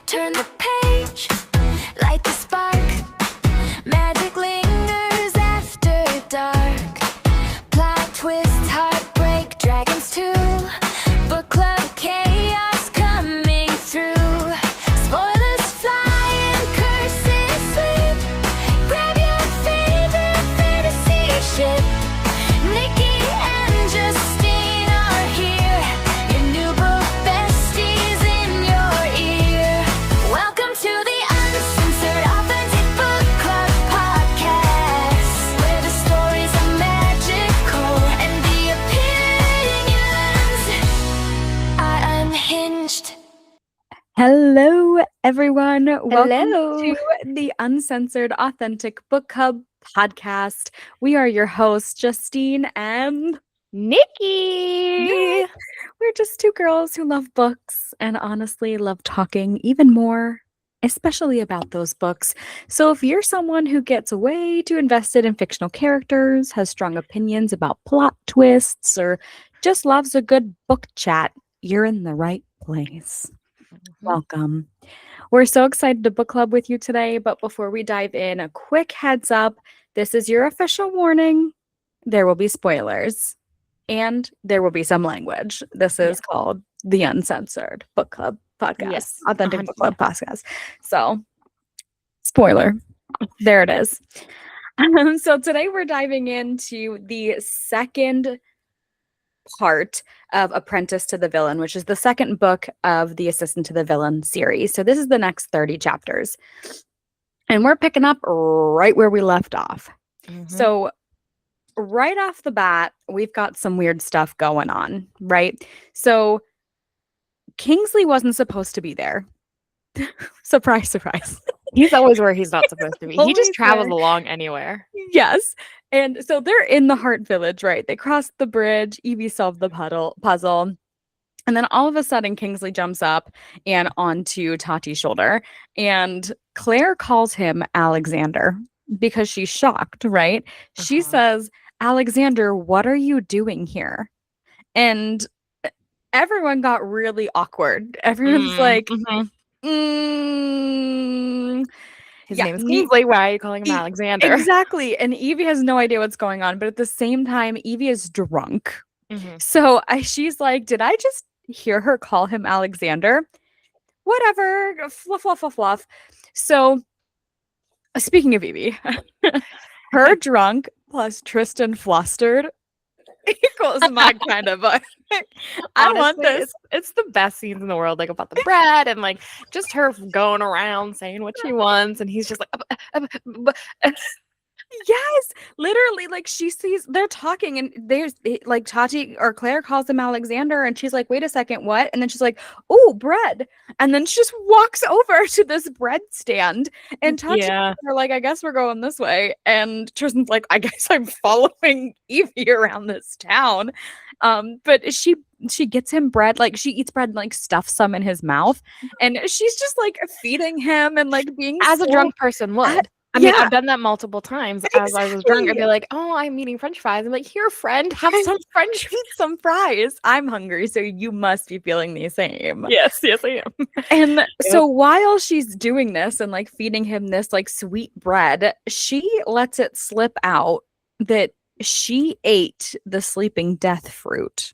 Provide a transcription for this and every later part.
Turn the page, light the spark. Magic lingers after dark. Plot twist, heartbreak, dragons too. Book club chaos coming through. Spoilers fly and curses sleep. Grab your favorite fantasy ship. Nikki and Justine are here. Your new book besties in your ear. Welcome to the Uncensored Authentic Book Club podcast, where the stories are magical and the opinions are unhinged. Hello, everyone. Welcome Hello. to the Uncensored Authentic Book Club podcast. We are your hosts, Justine and Nikki. we're just two girls who love books and honestly love talking even more, especially about those books. So if you're someone who gets way too invested in fictional characters, has strong opinions about plot twists, or just loves a good book chat, you're in the right place. Welcome. We're so excited to book club with you today, but before we dive in, a quick heads up. This is your official warning. There will be spoilers and there will be some language. This is called the Uncensored Book Club podcast. Yes, Authentic Book Club podcast. So, spoiler. There it is. So today we're diving into the second part of Apprentice to the Villain, which is the second book of the Assistant to the Villain series. So this is the next 30 chapters. And we're picking up right where we left off. So right off the bat, we've got some weird stuff going on, right? So Kingsley wasn't supposed to be there. Surprise, surprise. He's always where he's not supposed to be. He Always just travels there. along anywhere. Yes. And so they're in the Heart Village, right? They cross the bridge. Evie solved the puzzle. And then all of a sudden, Kingsley jumps up and onto Tati's shoulder. And Claire calls him Alexander because she's shocked, right? She says, Alexander, what are you doing here? And everyone got really awkward. Everyone's like, His yeah, name is Kingsley. Why are you calling him Alexander? Exactly. And Evie has no idea what's going on. But at the same time, Evie is drunk. So she's like, did I just hear her call him Alexander? Whatever. Fluff, fluff, fluff, fluff. So speaking of Evie, her drunk plus Tristan flustered equals my kind of book. I want Honestly, this. It's the best scenes in the world, like about the bread and like just her going around saying what she wants, and he's just like, Yes, literally, like she sees they're talking and there's like Tati or Claire calls him Alexander and she's like, wait a second, what? And then she's like, oh, bread. And then she just walks over to this bread stand and Tati are like, I guess we're going this way. And Tristan's like, I guess I'm following Evie around this town. But she gets him bread, like she eats bread and like stuffs some in his mouth. And she's just like feeding him and like being as a so drunk person would. I mean, I've done that multiple times. As I was drunk, I'd be like, oh, I'm eating French fries. I'm like, here, friend, have some French eat some fries. I'm hungry, so you must be feeling the same. Yes, I am. And so while she's doing this and like feeding him this like sweet bread, she lets it slip out that she ate the sleeping death fruit.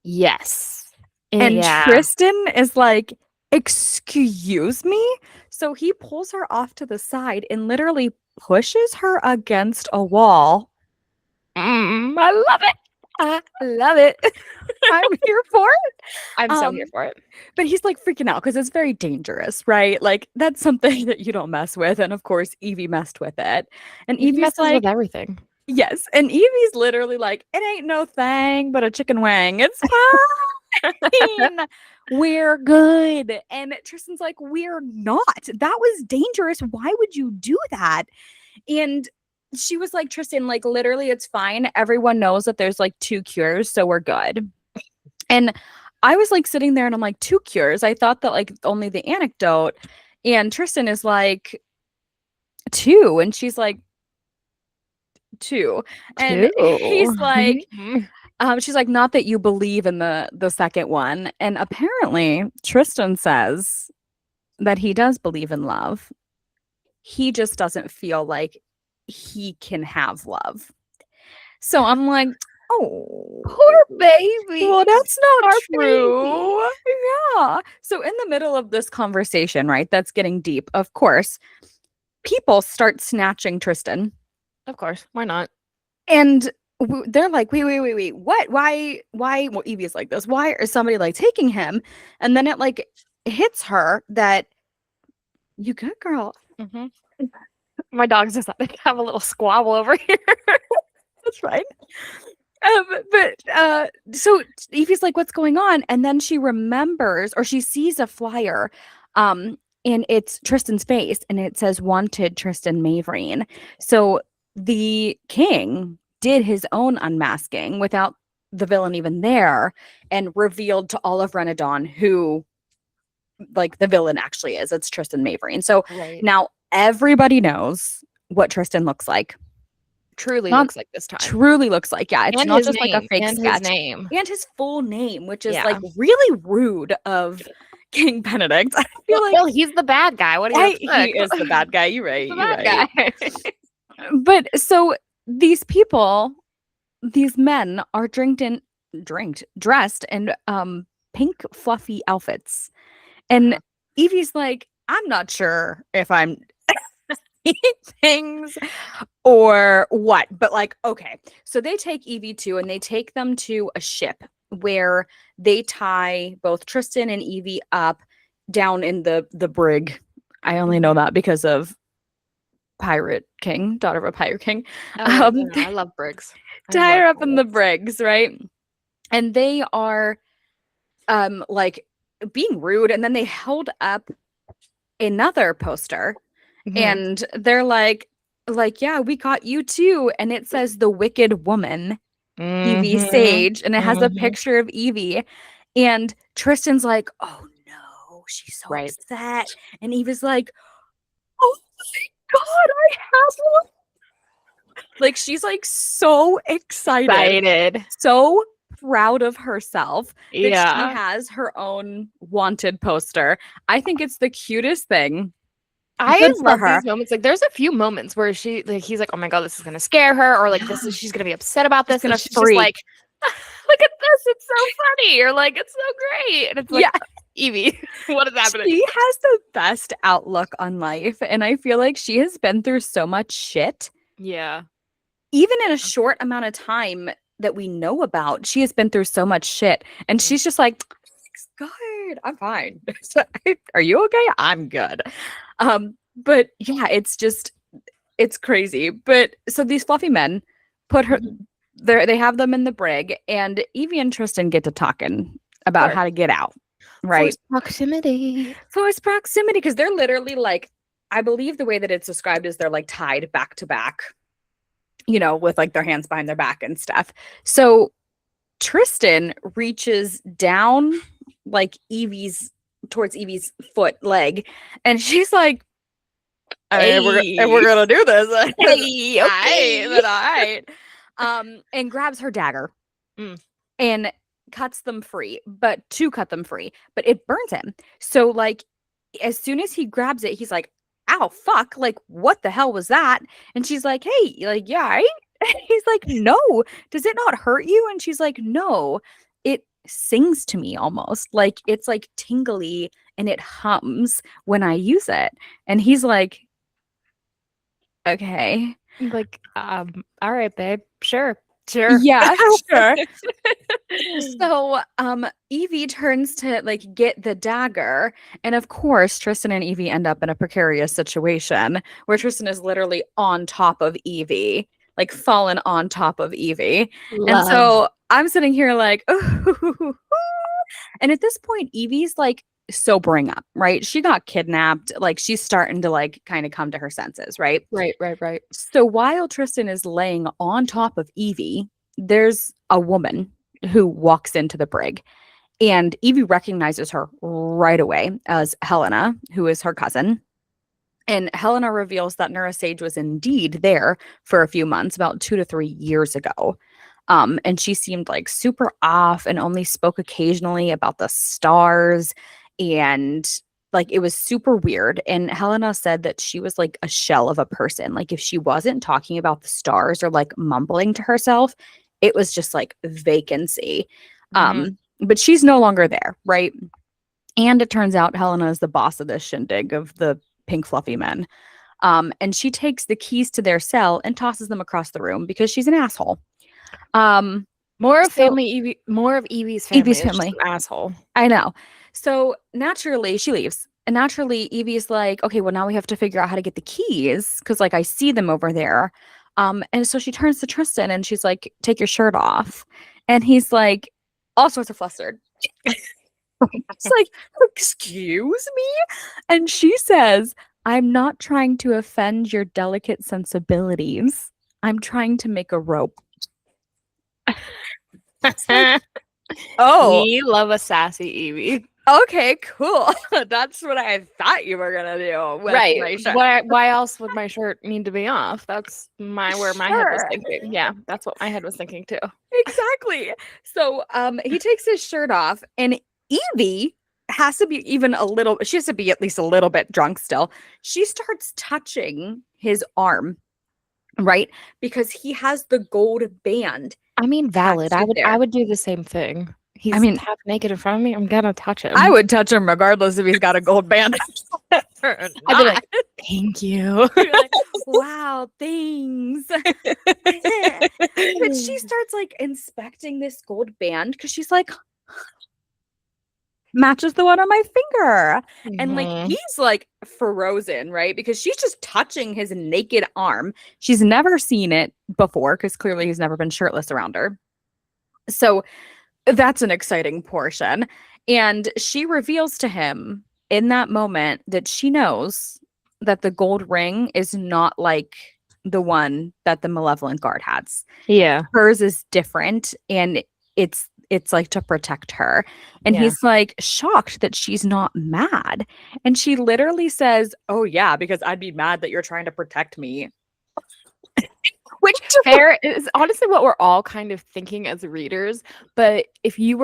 Yes. And Tristan is like, excuse me? So he pulls her off to the side and literally pushes her against a wall. I love it. I love it. I'm here for it. I'm so here for it. But he's like freaking out because it's very dangerous, right? Like that's something that you don't mess with. And of course, Evie messed with it. And Evie's messes like, with everything. Yes. And Evie's literally like, it ain't no thing but a chicken wing. It's fine. We're good. And Tristan's like, we're not. That was dangerous. Why would you do that? And she was like, Tristan, like literally it's fine. Everyone knows that there's like 2 cures, so we're good. And I was like sitting there and I'm like, 2 cures? I thought that like only the anecdote. And Tristan is like, 2. And she's like, 2. And he's like, she's like, not that you believe in the second one. And apparently Tristan says that he does believe in love. He just doesn't feel like he can have love. So I'm like, oh, Poor baby. well, that's not Our true. Yeah. So in the middle of this conversation, right, that's getting deep, of course, people start snatching Tristan. Of course. Why not? And they're like, wait, what? Why? Well, Evie's like this. Why is somebody like taking him? And then it like hits her that you good, girl. Mm-hmm. My dogs decided to have a little squabble over here. That's right. So Evie's like, what's going on? And then she remembers, or she sees a flyer, and it's Tristan's face, and it says "Wanted Tristan Maehrer." So the king did his own unmasking without the villain even there, and revealed to all of Renadon who, like, the villain actually is. It's Tristan Maehrer. So Right. now everybody knows what Tristan looks like. Truly Not looks like this time. Truly looks like, yeah. It's And not his just like a name, fake and sketch. his name. And his full name, which is Yeah. like really rude of King Benedict. I feel Well, he's the bad guy. What do you expect? he is the bad guy. You're right. The You're bad right. guy. But so these people, these men are dressed in pink fluffy outfits. And Evie's like, I'm not sure if I'm things or what, but like, okay. So they take Evie too, and they take them to a ship where they tie both Tristan and Evie up down in the brig. I only know that because of Pirate King, daughter of a Pirate King. Oh, no, I love Briggs. Tie her up in the brigs, right? And they are like being rude, and then they held up another poster. Mhm. And they're like, yeah, we got you too. And it says the Wicked Woman, Evie Mhm. Sage, and it has a Mhm. picture of Evie. And Tristan's like, oh no, she's so Right. upset. And Evie's like, oh my God, I have one. Like, she's like so excited, so proud of herself that she Yeah. has her own wanted poster. I think it's the cutest thing. I Good for love her. these moments. Like, there's a few moments where he's like, oh my God, this is gonna scare her, or like she's gonna be upset about She's this, gonna and she's just freak. like, look at this, it's so funny, or like it's so great. And it's like, Yeah. Evie, what is happening? She has the best outlook on life, and I feel like she has been through so much shit. Yeah. Even in a short amount of time that we know about, she has been through so much shit, and she's just like, it's good, I'm fine. Are you okay? I'm good. But yeah, it's crazy. But so these fluffy men put her there, they have them in the brig, and Evie and Tristan get to talking about how to get out. Right. Close proximity, because they're literally like, I believe the way that it's described is they're like tied back to back, you know, with like their hands behind their back and stuff. So Tristan reaches down like towards Evie's leg, and she's like, hey, we're gonna do this. Hey, okay. All right. And grabs her dagger and cuts them free, but it burns him. So like, as soon as he grabs it, he's like, ow, fuck, like, what the hell was that? And she's like, hey, like, yeah, right? He's like, no, does it not hurt you? And she's like, no, it sings to me almost, like it's like tingly and it hums when I use it. And he's like, okay, like, all right, babe, sure. Yeah, sure. So Evie turns to like get the dagger, and of course Tristan and Evie end up in a precarious situation where Tristan is literally on top of Evie, like fallen on top of Evie. And so I'm sitting here like, ooh. And at this point Evie's like sobering up, right? She got kidnapped, like she's starting to like kind of come to her senses, right? Right. So while Tristan is laying on top of Evie, there's a woman who walks into the brig, and Evie recognizes her right away as Helena, who is her cousin. And Helena reveals that Nura Sage was indeed there for a few months, about 2 to 3 years ago. And she seemed like super off and only spoke occasionally about the stars. And like it was super weird. And Helena said that she was like a shell of a person. Like if she wasn't talking about the stars or like mumbling to herself, it was just like vacancy. Mhm. But she's no longer there, right? And it turns out Helena is the boss of this shindig of the pink fluffy men. And she takes the keys to their cell and tosses them across the room because she's an asshole. Um, More of so Evie's family Evie's is just family. an asshole. I know. So naturally, she leaves. And naturally, Evie's like, okay, well, now we have to figure out how to get the keys because, like, I see them over there. And so she turns to Tristan and she's like, take your shirt off. And he's like, all sorts of flustered. It's like, excuse me? And she says, I'm not trying to offend your delicate sensibilities. I'm trying to make a rope. Like, oh, We love a sassy Evie. okay, cool. That's what I thought you were gonna do with my Right. shirt. Why else would my shirt need to be off? That's where my head was Sure. thinking. Yeah, that's what my head was thinking too. Exactly. So he takes his shirt off and Evie has to be she has to be at least a little bit drunk still. She starts touching his arm, right? Because he has the gold band. I mean, valid. tattooed I there. would do the same thing. He's mean- half naked in front of me. I'm gonna touch him. I would touch him regardless if he's got a gold band. I'd be like, thank you. You're like, wow, thanks. But she starts like inspecting this gold band because she's like, matches the one on my finger. And like Mhm. he's like frozen, right? Because she's just touching his naked arm. She's never seen it before because clearly he's never been shirtless around her. So that's an exciting portion. And she reveals to him in that moment that she knows that the gold ring is not like the one that the malevolent guard has. Yeah. Hers is different and it's like to protect her. And Yeah. he's like shocked that she's not mad. And she literally says, "Oh yeah, because I'd be mad that you're trying to protect me." Which fair is honestly what we're all kind of thinking as readers. But if you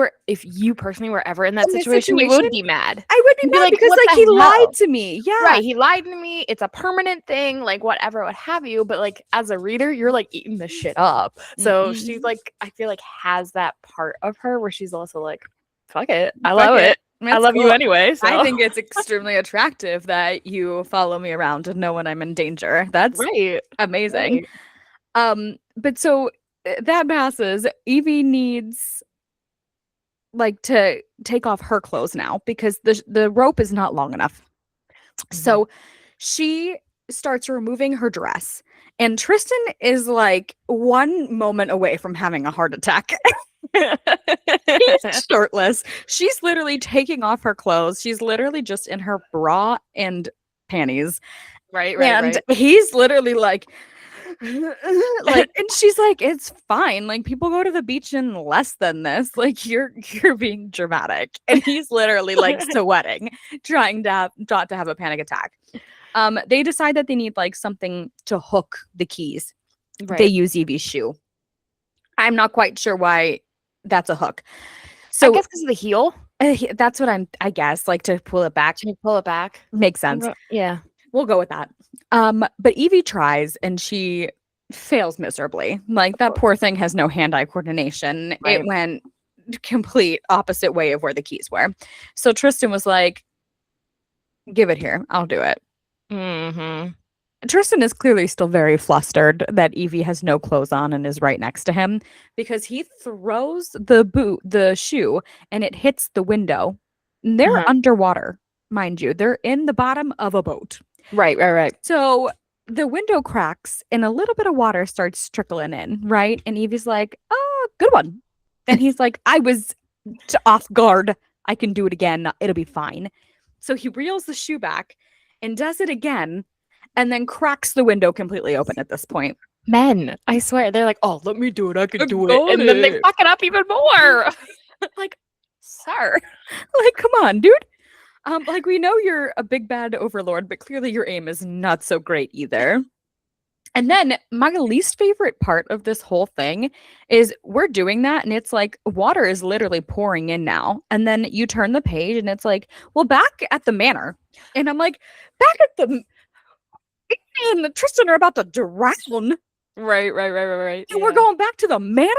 personally were ever in that In this situation, you would situation? be mad. I would be You'd be mad like, because "What like the he hell?" lied to me. Yeah. Right. He lied to me. It's a permanent thing, like whatever, what have you. But like as a reader, you're like eating this shit up. So she's Mhm. like, I feel like has that part of her where she's also like, fuck it. I Fuck love it. I It's love you cool. anyway. So. I think it's extremely attractive that you follow me around and know when I'm in danger. That's right. amazing. Right. But so that passes. Evie needs like to take off her clothes now because the rope is not long enough. So she starts removing her dress, and Tristan is like one moment away from having a heart attack. He's shirtless. She's literally taking off her clothes. She's literally just in her bra and panties. Right. And he's literally like, and she's like, it's fine. Like people go to the beach in less than this. Like you're being dramatic. And he's literally like sweating, trying to not to have a panic attack. They decide that they need like something to hook the keys. Right. They use Evie's shoe. I'm not quite sure why that's a hook. I So guess because of the heel. that's what I guess, like to pull it back. Can you pull it back? Makes sense. Yeah. We'll go with that. But Evie tries and she fails miserably. Like that poor thing has no hand-eye coordination. Right. It went complete opposite way of where the keys were. So Tristan was like, give it here. I'll do it. Mm-hmm. Tristan is clearly still very flustered that Evie has no clothes on and is right next to him because he throws the shoe, and it hits the window. They're underwater, mind you. They're in the bottom of a boat. Right. So the window cracks and a little bit of water starts trickling in, right? And Evie's like, oh, good one. And he's like, I was off guard. I can do it again. It'll be fine. So he reels the shoe back and does it again and then cracks the window completely open at this point. Men, I swear, they're like, oh, let me do it. I can do it. got And then they it. fuck it up even more. Like, sir, like, come on, dude. Like we know you're a big bad overlord, but clearly your aim is not so great either. And then my least favorite part of this whole thing is we're doing that and it's like water is literally pouring in now. And then you turn the page and it's like, well, back at the manor. And I'm like, back at the and the Tristan are about to drown. Right. And we're going back to the manor.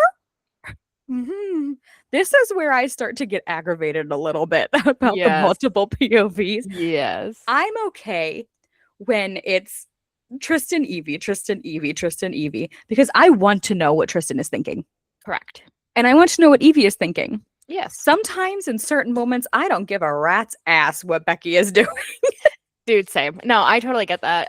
This is where I start to get aggravated a little bit about the multiple POVs. Yes. I'm okay when it's Tristan, Evie, because I want to know what Tristan is thinking. Correct. And I want to know what Evie is thinking. Yes. Sometimes in certain moments, I don't give a rat's ass what Becky is doing. Dude, same. No, I totally get that.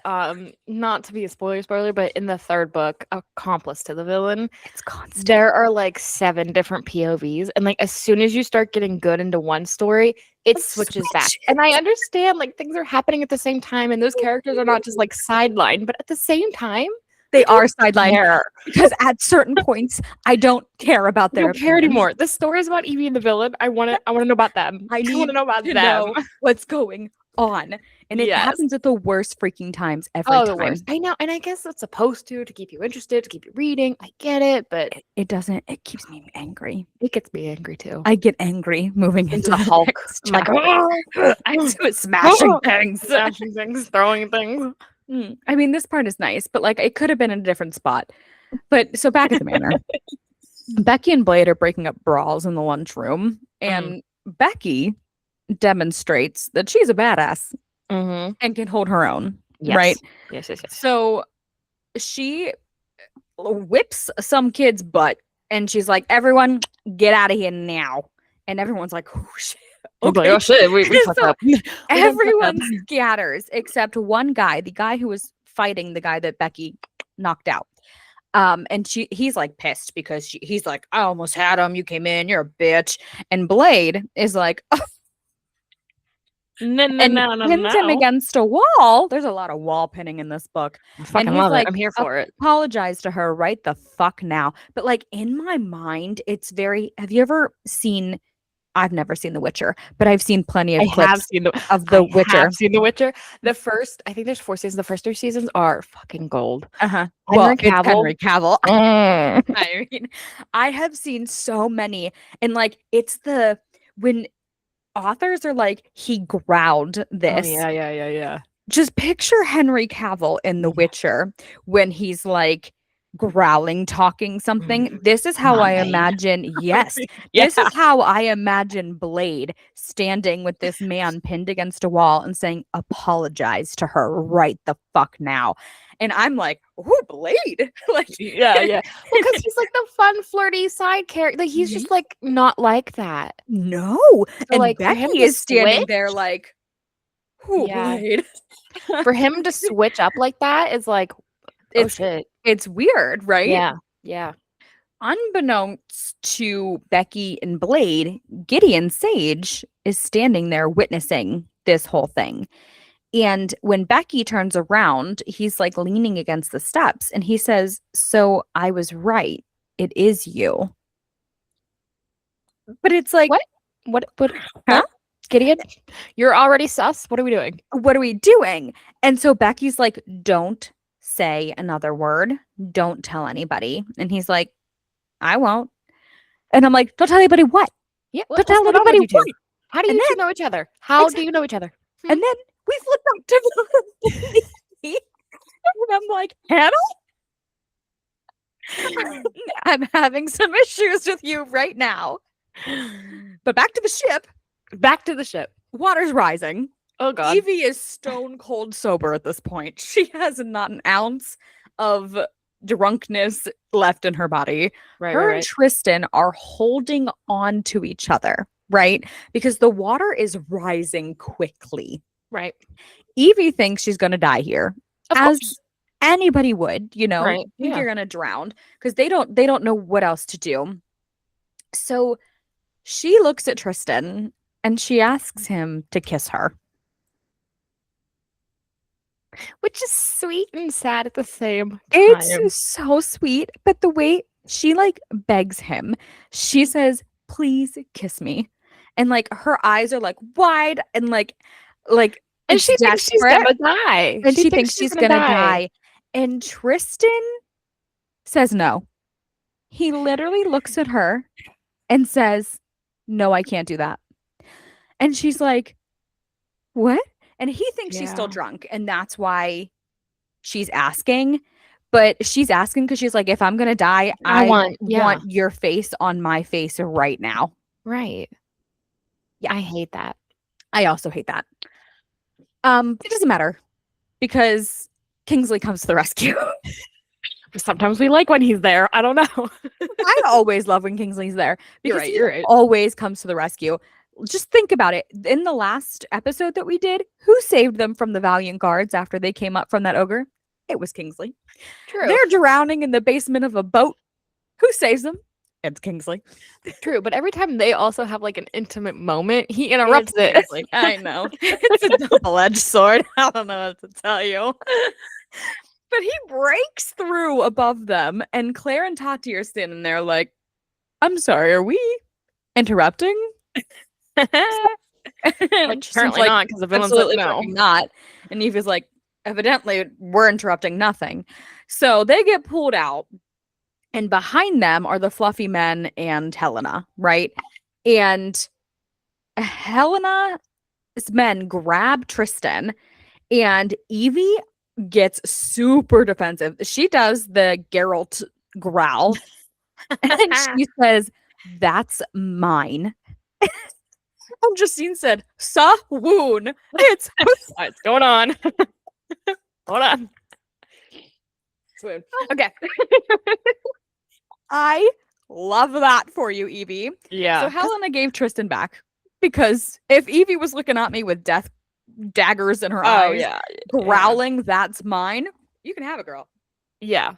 Not to be a spoiler, but in the third book, Accomplice to the Villain, It's constant. there are like 7 different POVs, and like as soon as you start getting good into one story, it switches back. And I understand like things are happening at the same time, and those characters are not just like sidelined, but at the same time, They are sidelined care. because at certain points, I don't care about I their don't care opinions. anymore. The story is about Evie and the villain. I want to know about them. I want need to know about to them. know what's going on. And it Yes. happens at the worst freaking times every Oh, time. the worst. I know, and I guess it's supposed to keep you interested, to keep you reading. I get it, but It doesn't. It keeps me angry. it gets me angry too. I get angry moving into the Hulk. next I'm like, chapter. I'm smashing things. smashing things, throwing things. I mean, this part is nice, but like it could have been in a different spot. But so back at the manor, Becky and Blade are breaking up brawls in the lunchroom, and Becky demonstrates that she's a badass Mm-hmm. and can hold her own. Yes. Right? Yes. So she whips some kid's butt, and she's like, "Everyone, get out of here now!" And everyone's like, "Oh shit." Okay. Like, oh shit, we fucked So up. everyone scatters except one guy, the guy who was fighting the guy that Becky knocked out. And he's like pissed because he's like, I almost had him. You came in, you're a bitch. And Blade is like, oh, No. pins him against a wall. There's a lot of wall pinning in this book. I fucking he's love like, it. I'm here for it. Apologize to her right the fuck now. But like in my mind, it's very. Have you ever seen? I've never seen The Witcher, but I've seen plenty of I have clips seen of The Witcher. Have seen The Witcher. The first, I think there's 4 seasons. The first 3 seasons are fucking gold. Well, Henry it's Cavill. Henry Cavill. Mm. I mean, I have seen so many, and like it's when authors are like, he growled this. Oh, yeah. Just picture Henry Cavill in The Witcher when he's like growling, talking something. This is how I imagine. Yes, this is how I imagine Blade standing with this man pinned against a wall and saying, "Apologize to her right the fuck now." And I'm like, "Oh, Blade!" Like, yeah. Because he's like the fun, flirty side character. Like he's just like not like that. No, So, and like, for him Becky to is standing switch- there like, "Oh, Yeah. Blade." For him to switch up like that is like, oh shit. It's weird, right? Yeah. Unbeknownst to Becky and Blade, Gideon Sage is standing there witnessing this whole thing. And when Becky turns around, he's like leaning against the steps and he says, "So I was right. It is you." But it's like, What? Huh? Gideon, you're already sus. What are we doing? What are we doing? And so Becky's like, "Don't say another word. Don't tell anybody." And he's like, "I won't." And I'm like, "Don't tell anybody what?" Yeah. Don't tell anybody what? How do And you two then- know each other? How do you know each other? And then we flip up to and I'm like, "Hannah, I'm having some issues with you right now." But back to the ship. Back to the ship. Water's rising. Oh god. Evie is stone cold sober at this point. She has not an ounce of drunkenness left in her body. Her and Tristan are holding on to each other, right? Because the water is rising quickly. Right. Evie thinks she's going to die here, Of as course. anybody would, you know, Right, think yeah. you're going to drown because they don't know what else to do. So she looks at Tristan and she asks him to kiss her. Which is sweet and sad at the same time. It's so sweet, but the way she like begs him, she says, "Please kiss me," and like her eyes are like wide and like and she thinks she's desperate, gonna die. and she thinks she's gonna die. And Tristan says no. He literally looks at her and says, "No, I can't do that." And she's like, "What?" And he thinks she's still Yeah. drunk, and that's why she's asking. But she's asking because she's like, if I'm gonna die, I I want want your face on my face right now. right. Yeah. I hate that. I also hate that. It doesn't matter because Kingsley comes to the rescue. Sometimes we like when he's there. I don't know. I always love when Kingsley's there You're because right, he you're right. always comes to the rescue. Just think about it. In the last episode that we did, who saved them from the Valiant Guards after they came up from that ogre? It was Kingsley. True. They're drowning in the basement of a boat. Who saves them? It's Kingsley. True, but every time they also have like an intimate moment, he interrupts it. Kingsley. I know. It's a double-edged sword. I don't know what to tell you. But he breaks through above them, and Claire and Tati are standing there like, I'm sorry, are we interrupting? Apparently not, because the villain said absolutely no. fucking not. And Eva's like, evidently, we're interrupting nothing. So they get pulled out, and behind them are the fluffy men and Helena, right? And Helena's men grab Tristan, and Evie gets super defensive. She does the Geralt growl, and she says, "That's mine." And Justine said, "Sa woon." It's What's going on? Hold on. Swoon. Okay. I love that for you, Evie. Yeah. So Helena gave Tristan back because if Evie was looking at me with death daggers in her eyes, yeah. growling, "That's mine," you can have it, girl. Yeah.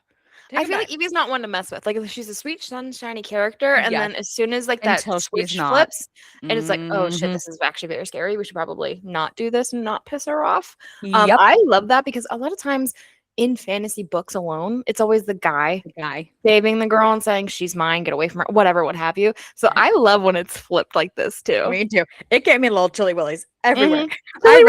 Take I it feel back. like Evie's not one to mess with. Like she's a sweet, sunshiny character, and Yes. then as soon as like that Until she's switch not. flips, and it's like, oh shit, Mhm. this is actually very scary. We should probably not do this and not piss her off. Yep. I love that because a lot of times in fantasy books alone, it's always the guy saving the girl and saying she's mine, get away from her, whatever, what have you. So I love when it's flipped like this too. Me too. It gave me little chilly willies everywhere. Chilly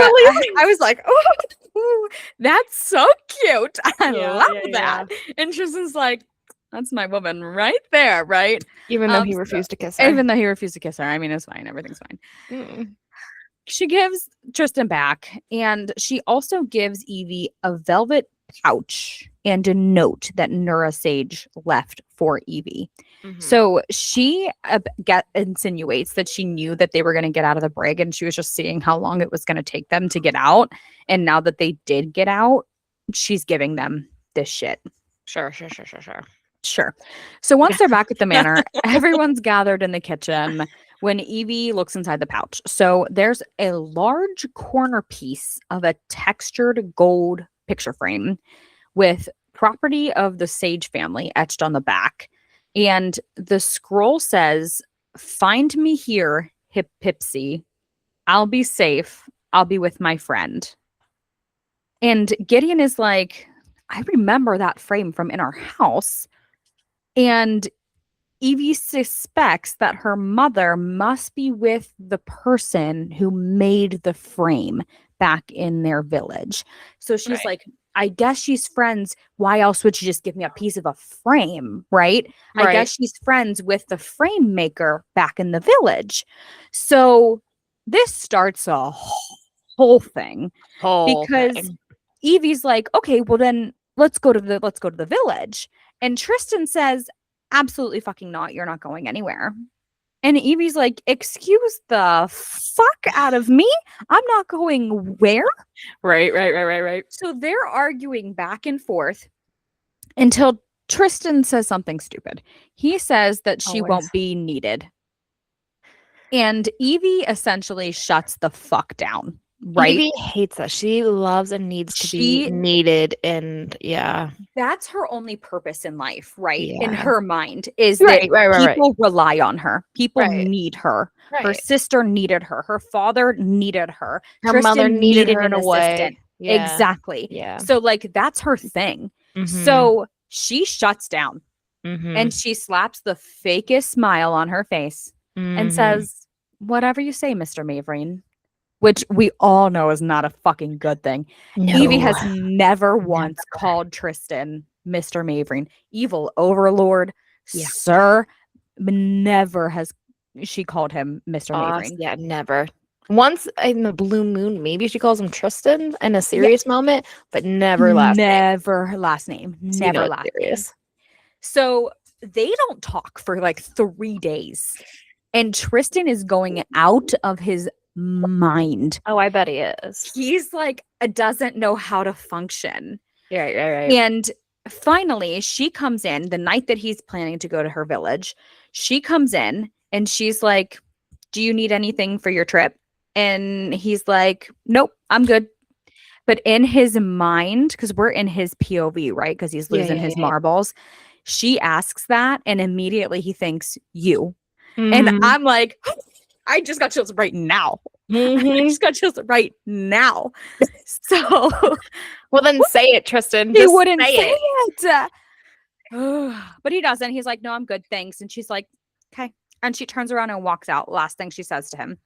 I was like, "Oh, that's so cute. I love that." And Tristan's like, "That's my woman right there, right?" Even though he refused to kiss her. Even though he refused to kiss her. I mean, it's fine. Everything's fine. She gives Tristan back, and she also gives Evie a velvet pouch and a note that Nura Sage left for Evie. So she insinuates that she knew that they were going to get out of the brig, and she was just seeing how long it was going to take them to get out. And now that they did get out, she's giving them this shit. Sure. Sure. So once they're back at the manor, everyone's gathered in the kitchen when Evie looks inside the pouch. So there's a large corner piece of a textured gold picture frame with property of the Sage family etched on the back. And the scroll says, "Find me here, Hip Pipsy. I'll be safe. I'll be with my friend." And Gideon is like, "I remember that frame from in our house." And Evie suspects that her mother must be with the person who made the frame back in their village. So she's like, I guess she's friends. Why else would she just give me a piece of a frame, right? I guess she's friends with the frame maker back in the village. So this starts a whole thing because Evie's like, "Okay, well then let's go to the village." And Tristan says, "Absolutely fucking not. You're not going anywhere." And Evie's like, "Excuse the fuck out of me. I'm not going where?" Right. So they're arguing back and forth until Tristan says something stupid. He says that she won't be needed. And Evie essentially shuts the fuck down. Right? Evie hates us. She loves and needs to be needed, and that's her only purpose in life, right? Yeah. In her mind is that people rely on her. People need her. Her sister needed her. Her father needed her. Her Tristan mother needed her an in a assistant. way. Yeah. Exactly. Yeah. So like that's her thing. So she shuts down and she slaps the fakest smile on her face and says, "Whatever you say, Mr. Maehrer. which we all know is not a fucking good thing. Evie has never once called Tristan Mr. Mavering, evil overlord, Yeah. sir. Never has she called him Mr. Mavering. Yeah, never. Once in the blue moon, maybe she calls him Tristan in a serious moment, but never last name. Never last name. So Never it's last name. serious. So they don't talk for like 3 days. And Tristan is going out of his mind. Oh, I bet he is. He's like, doesn't know how to function. Right. And finally, she comes in the night that he's planning to go to her village. She comes in and she's like, do you need anything for your trip? And he's like, nope, I'm good. But in his mind, because we're in his POV, right? Because he's losing his marbles. She asks that, and immediately he thinks you. And I'm like, I just got chills right now. I just got chills right now. So, well, then say it, Tristan. He wouldn't say it. But he doesn't. He's like, no, I'm good, thanks. And she's like, okay. And she turns around and walks out. Last thing she says to him.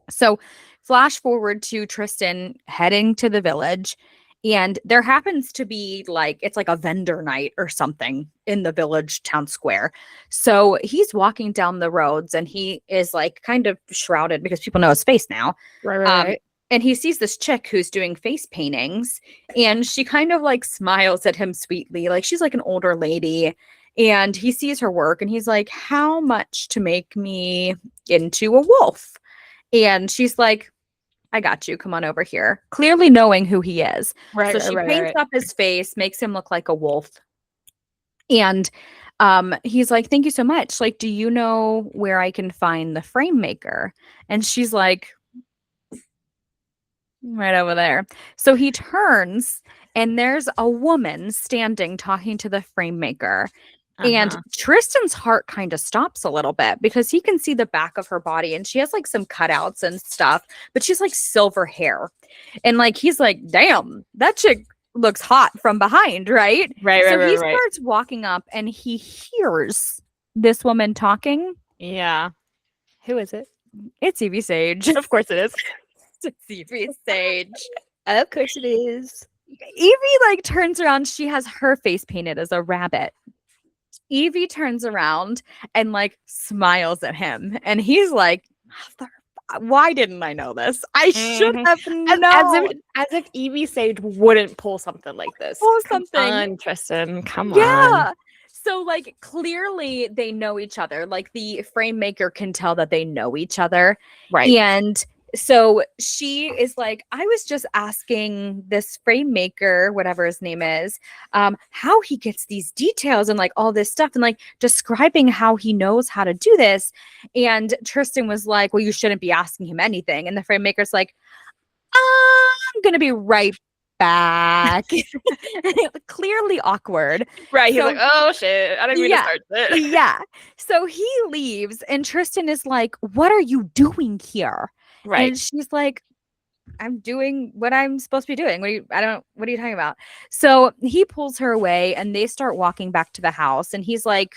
So flash forward to Tristan heading to the village, and there happens to be like, it's like a vendor night or something in the village town square. So he's walking down the roads and he is like kind of shrouded because people know his face now. Right. And he sees this chick who's doing face paintings, and she kind of like smiles at him sweetly. Like she's like an older lady, and he sees her work and he's like, how much to make me into a wolf? And she's like, I got you. Come on over here. Clearly knowing who he is. So she paints up his face, makes him look like a wolf. And he's like, thank you so much. Like, do you know where I can find the frame maker? And she's like, right over there. So he turns and there's a woman standing talking to the frame maker. And Tristan's heart kind of stops a little bit because he can see the back of her body and she has like some cutouts and stuff, but she's like silver hair. And like, he's like, damn, that chick looks hot from behind, right? So he starts walking up and he hears this woman talking. Yeah. Who is it? It's Evie Sage. Of course it is. It's Evie Sage. Of course it is. Evie like turns around. She has her face painted as a rabbit. Evie turns around and like smiles at him, and he's like, why didn't I know this? I should have known. As if Evie Sage wouldn't pull something like this. Come on, Tristan. Come on. Yeah. So like clearly they know each other. Like the frame maker can tell that they know each other. Right. And so she is like, I was just asking this frame maker, whatever his name is, how he gets these details and like all this stuff and like describing how he knows how to do this. And Tristan was like, well, you shouldn't be asking him anything. And the frame maker's like, I'm going to be right back. Clearly awkward. Right. He's like, oh shit. I didn't mean to start this. Yeah. So he leaves and Tristan is like, what are you doing here? Right. And she's like, I'm doing what I'm supposed to be doing. What are you talking about? So he pulls her away and they start walking back to the house. And he's like,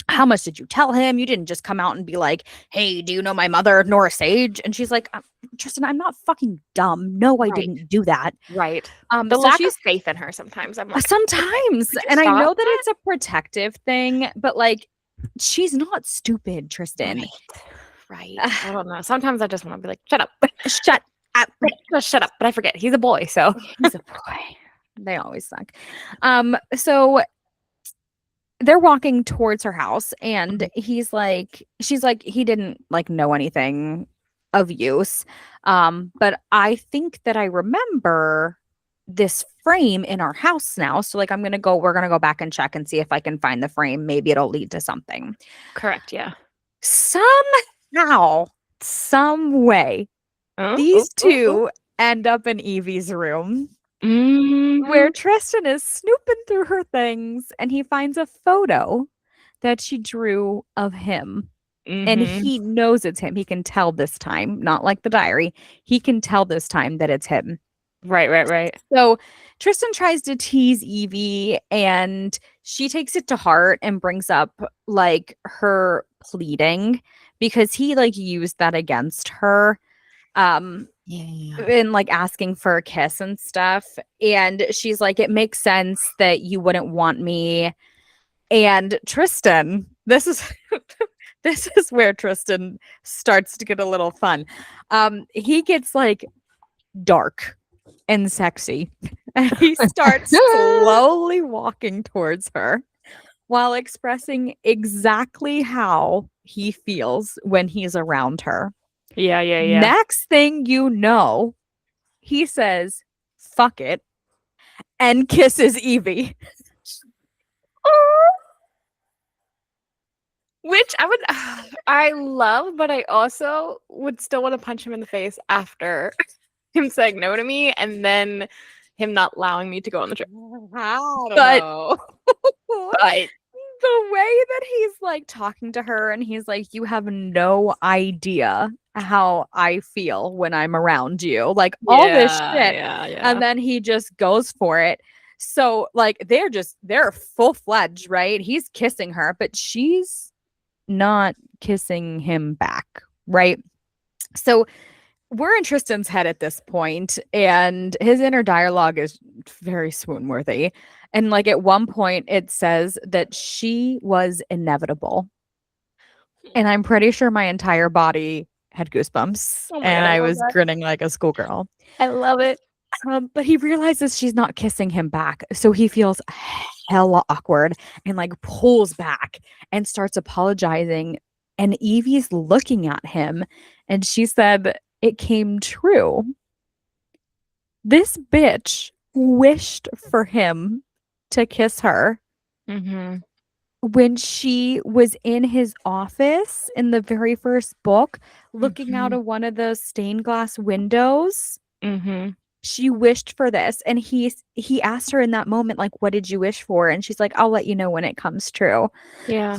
how much did you tell him? You didn't just come out and be like, hey, do you know my mother, Nora Sage? And she's like, Tristan, I'm not fucking dumb. No, I didn't do that. Right. The lack of faith in her sometimes. I'm like, sometimes. And I know that it's a protective thing, but like, she's not stupid, Tristan. Right. I don't know. Sometimes I just want to be like, shut up. Shut up. Just shut up. But I forget. He's a boy, so. He's a boy. They always suck. So they're walking towards her house and she's like, he didn't like know anything of use. But I think that I remember this frame in our house now. So like, we're going to go back and check and see if I can find the frame. Maybe it'll lead to something. Correct. Yeah. Somehow, some way, these two end up in Evie's room where Tristan is snooping through her things and he finds a photo that she drew of him. And he knows it's him. He can tell this time, not like the diary. He can tell this time that it's him. Right. So Tristan tries to tease Evie and she takes it to heart and brings up like her pleading because he like used that against her. Yeah. and like asking for a kiss and stuff. And she's like, it makes sense that you wouldn't want me. And Tristan, this is this is where Tristan starts to get a little fun. He gets like dark and sexy. And he starts slowly walking towards her while expressing exactly how he feels when he's around her. Yeah. Next thing you know, he says, fuck it, and kisses Evie. Which I love, but I also would still want to punch him in the face after him saying no to me and then him not allowing me to go on the trip. I don't But- know. But The way that he's like talking to her and he's like, you have no idea how I feel when I'm around you. Like all this shit. Yeah. And then he just goes for it. So like they're full-fledged, right? He's kissing her, but she's not kissing him back, right? So we're in Tristan's head at this point, and his inner dialogue is very swoon worthy. And like at one point, it says that she was inevitable. And I'm pretty sure my entire body had goosebumps. Oh my And God, I I love was that. grinning like a schoolgirl. I love it. But he realizes she's not kissing him back. So he feels hella awkward and like pulls back and starts apologizing. And Evie's looking at him and she said, it came true. This bitch wished for him to kiss her Mm-hmm. when she was in his office in the very first book, looking out of one of those stained glass windows. Mm-hmm. She wished for this, and he asked her in that moment, like, what did you wish for? And she's like, I'll let you know when it comes true. Yeah.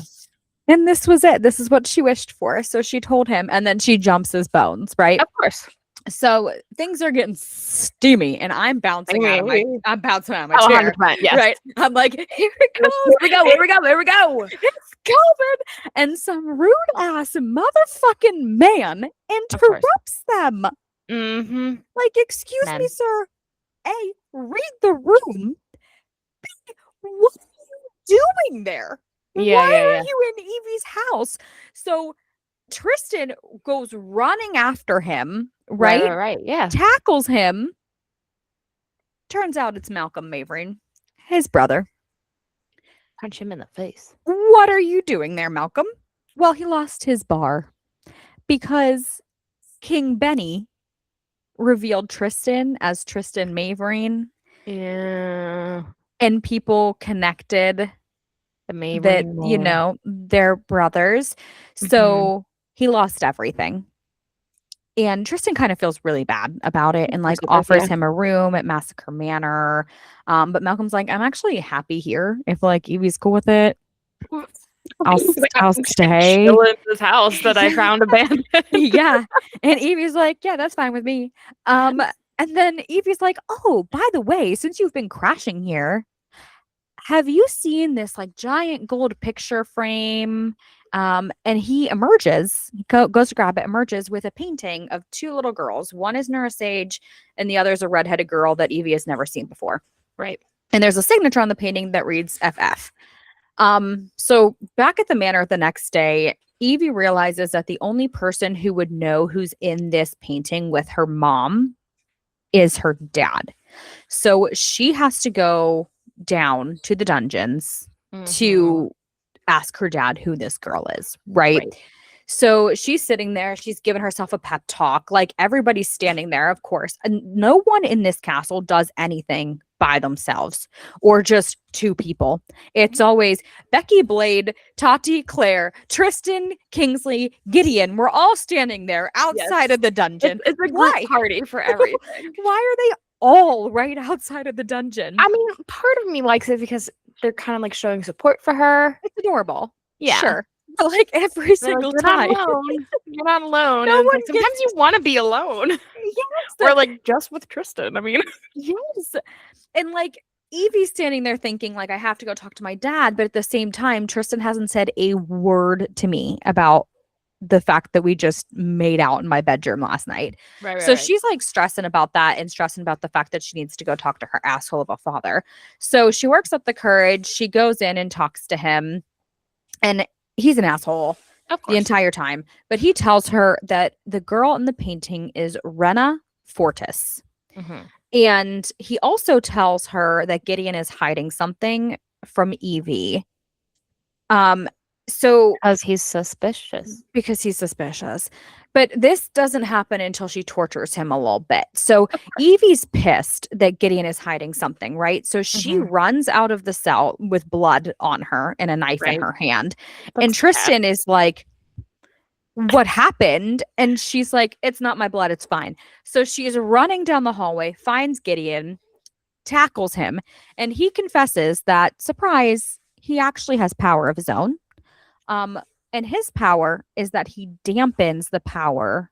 And this was it. This is what she wished for. So she told him, and then she jumps his bones, right? Of course. So things are getting steamy, and I'm bouncing out of my Oh, chair. 100%. Yes. Right? I'm like, here it goes. Here we go. Here we go. Here we go. It's COVID. And some rude ass motherfucking man interrupts them. Mm-hmm. Like, excuse me, Men. sir. A, read the room. B, what are you doing there? Yeah, Why yeah, are yeah. you in Evie's house? So Tristan goes running after him, right? Right. Yeah. Tackles him. Turns out it's Malcolm Maehrer, his brother. Punch him in the face. What are you doing there, Malcolm? Well, he lost his bar because King Benny revealed Tristan as Tristan Maehrer, Yeah. and people connected The Maehrer that, you man. know, they're brothers. So he lost everything. And Tristan kind of feels really bad about it and like course he does, offers yeah. him a room at Massacre Manor. But Malcolm's like, I'm actually happy here. If like Evie's cool with it, I'll He's like, I'll I'm stay. chill in this house that I found abandoned. Yeah. And Evie's like, yeah, that's fine with me. And then Evie's like, oh, by the way, since you've been crashing here, have you seen this like giant gold picture frame? And he emerges, goes to grab it, emerges with a painting of two little girls. One is Nura Sage and the other is a redheaded girl that Evie has never seen before. Right. And there's a signature on the painting that reads FF. So back at the manor the next day, Evie realizes that the only person who would know who's in this painting with her mom is her dad. So she has to go down to the dungeons to ask her dad who this girl is, right? So she's sitting there, she's giving herself a pep talk, like everybody's standing there, of course. And no one in this castle does anything by themselves or just two people. It's always Becky, Blade, Tati, Claire, Tristan, Kingsley, Gideon. We're all standing there outside of the dungeon. It's a Why? group party for everything. Why are they all right outside of the dungeon? I mean, part of me likes it because they're kind of like showing support for her. It's adorable. Yeah. Sure. But like every They're single like, time. You're not alone. You're not alone. No And it's one like, sometimes you want to be alone. Yes. Or like just with Tristan. I mean, Yes. And like Evie's standing there thinking like I have to go talk to my dad, but at the same time Tristan hasn't said a word to me about the fact that we just made out in my bedroom last night. Right, So she's like stressing about that and stressing about the fact that she needs to go talk to her asshole of a father. So she works up the courage. She goes in and talks to him, and he's an asshole of the course. entire time. But he tells her that the girl in the painting is Rena Fortis. Mhm. And he also tells her that Gideon is hiding something from Evie. So Because he's suspicious. because he's suspicious. But this doesn't happen until she tortures him a little bit. So Evie's pissed that Gideon is hiding something, right? So she Mhm. runs out of the cell with blood on her and a knife in Right. her hand. Looks And Tristan is like, what happened? And she's like, it's not my blood, it's fine. So she is running down the hallway, finds Gideon, tackles him, and he confesses that, surprise, he actually has power of his own. And his power is that he dampens the power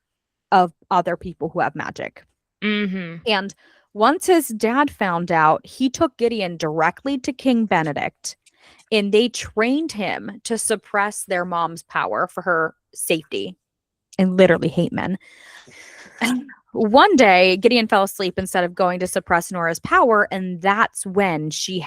of other people who have magic. Mhm. And once his dad found out, he took Gideon directly to King Benedict, and they trained him to suppress their mom's power for her safety and literally hate men. One day, Gideon fell asleep instead of going to suppress Nora's power, and that's when she